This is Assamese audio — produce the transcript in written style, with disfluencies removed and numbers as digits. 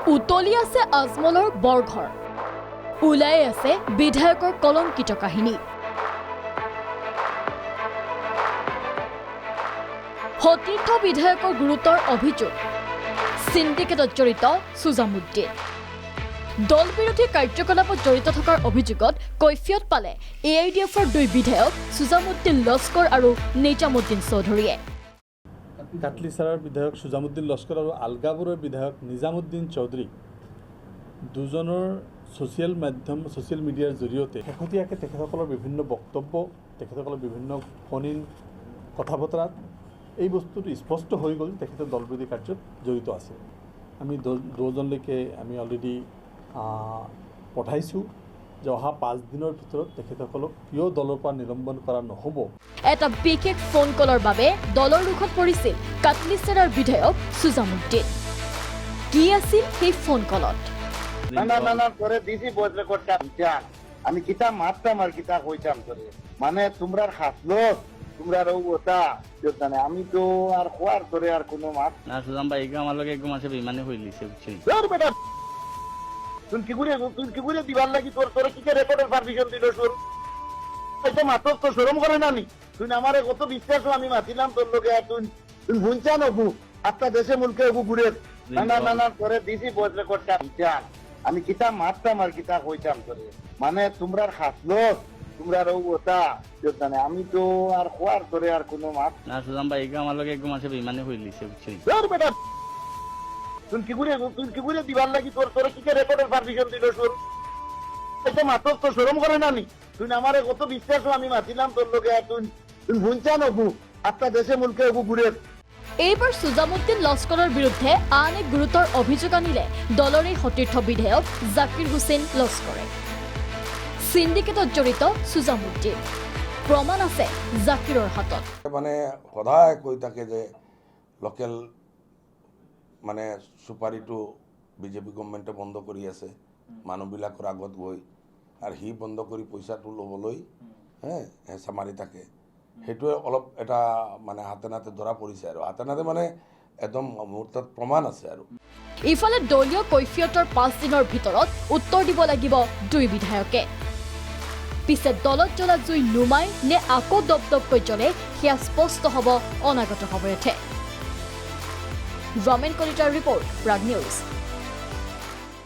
উতলি আছে আজমলৰ বৰঘৰ ওলাই আছে বিধায়কৰ কলংকিত কাহিনী সতীৰ্থ বিধায়কৰ গুৰুতৰ অভিযোগ সিন্ডিকেটত জড়িত সুজামুদ্দিন দল বিৰোধী কাৰ্যকলাপত জড়িত থকাৰ অভিযোগত কৈফিয়ত পালে এআইডিএফৰ দুই বিধায়ক সুজামুদ্দিন লস্কৰ আৰু নিজামুদ্দিন চৌধুৰীয়ে কাটলিচাৰাৰ বিধায়ক সুজামুদ্দিন লস্কৰ আৰু আলগাপুৰৰ বিধায়ক নিজামুদ্দিন চৌধুৰী দুজনৰ ছ'চিয়েল মিডিয়াৰ জৰিয়তে শেহতীয়াকৈ তেখেতসকলৰ বিভিন্ন বক্তব্য তেখেতসকলৰ বিভিন্ন ফোন ইন কথা বতৰাত এই বস্তুটো স্পষ্ট হৈ গ'ল তেখেতে দল বিৰোধী কাৰ্যত জড়িত আছে আমি দুজনলৈকে আমি অলৰেডি পঠাইছোঁ যে অহা 5 দিনৰ ভিতৰত তেখেতসকলক কিয় দলৰ পৰা নিলম্বন কৰা নহ'ব এটা বিশেষ ফোন কলৰ বাবে দলৰ ৰুখত পৰিছিল কাটলিচাৰাৰ বিধায়ক সুজামুদ্দিন কি আছিল সেই ফোন কলত না করে দিছি ভয়েস রেকর্ডটা আমি কিতা মারতাম আর কিতা কইতাম করে মানে তোমরা হাসলো তোমরা ওটা জানে আমি তো আর খোয়ার করে আর কোনো মাত না সুজাম ভাই আমার লগে একদম আছে বিমানে হইলিছে বুঝছেন তোর বেটা তুই কি করে দিবার লাগি তোর কি রেকর্ডের পারমিশন দিল শুন এটা মাত্র তো শরম করে না নি তুই আমারে কত বিশ্বাস আমি মাতিলাম তোর লগে আর তুই ভুলছা নবু আপনার দেশে মুলকে ঘুরে না করে দিছি ভয়েস রেকর্ডটা আমি কিতা মারতাম আর কিতা কইতাম করে মানে তোমরা হাসলো তোমরা ওটা জানে আমি তো আর খোয়ার করে আর কোনো মাত না সুজাম ভাই আমার লগে একদম আছে বিমানে হইলিছে বুঝছেন তোর বেটা তুই কি করে দিবার লাগি তোর কি রেকর্ডের পারমিশন দিল শুন এটা মাত্র তো শরম করে না নি তুই আমারে কত বিশ্বাস আমি মাতিলাম তোর লগে আর তুই ভুলছা নবু আপনার দেশে মুলকে ঘুরে এইবাৰ সুজামুদ্দিন লস্কৰৰ বিৰুদ্ধে আন এক গুৰুতৰ অভিযোগ আনিলে দলৰে সতীৰ্থ বিধায়ক জাকিৰ হুছেইন লস্কৰে সিন্ডিকেটত জড়িত সুজামুদ্দিন প্ৰমাণ আছে জাকিৰৰ হাতত মানে সদায় কৈ থাকে যে লোকেল মানে সুপাৰিটো বিজেপি গভৰ্ণমেণ্টে বন্ধ কৰি আছে মানুহবিলাকৰ আগত গৈ আৰু সি বন্ধ কৰি পইচাটো ল'বলৈ হেঁচা মাৰি থাকে সেইটোৱে অলপ এটা মানে হাতে নাতে ধৰা পৰিছে আৰু হাতে নাতে মানে একদম মুহূৰ্তত প্ৰমাণ আছে আৰু ইফালে দলীয় কৈফিয়তৰ 5 দিনৰ ভিতৰত উত্তৰ দিব লাগিব দুই বিধায়কে পিছে দলত জ্বলা জুই নুমাই নে আকৌ দপদপকৈ জ্বলে সেয়া স্পষ্ট হ'ব অনাগত সময়তহে ৰমেন কলিতাৰ ৰিপৰ্ট প্ৰাগ নিউজ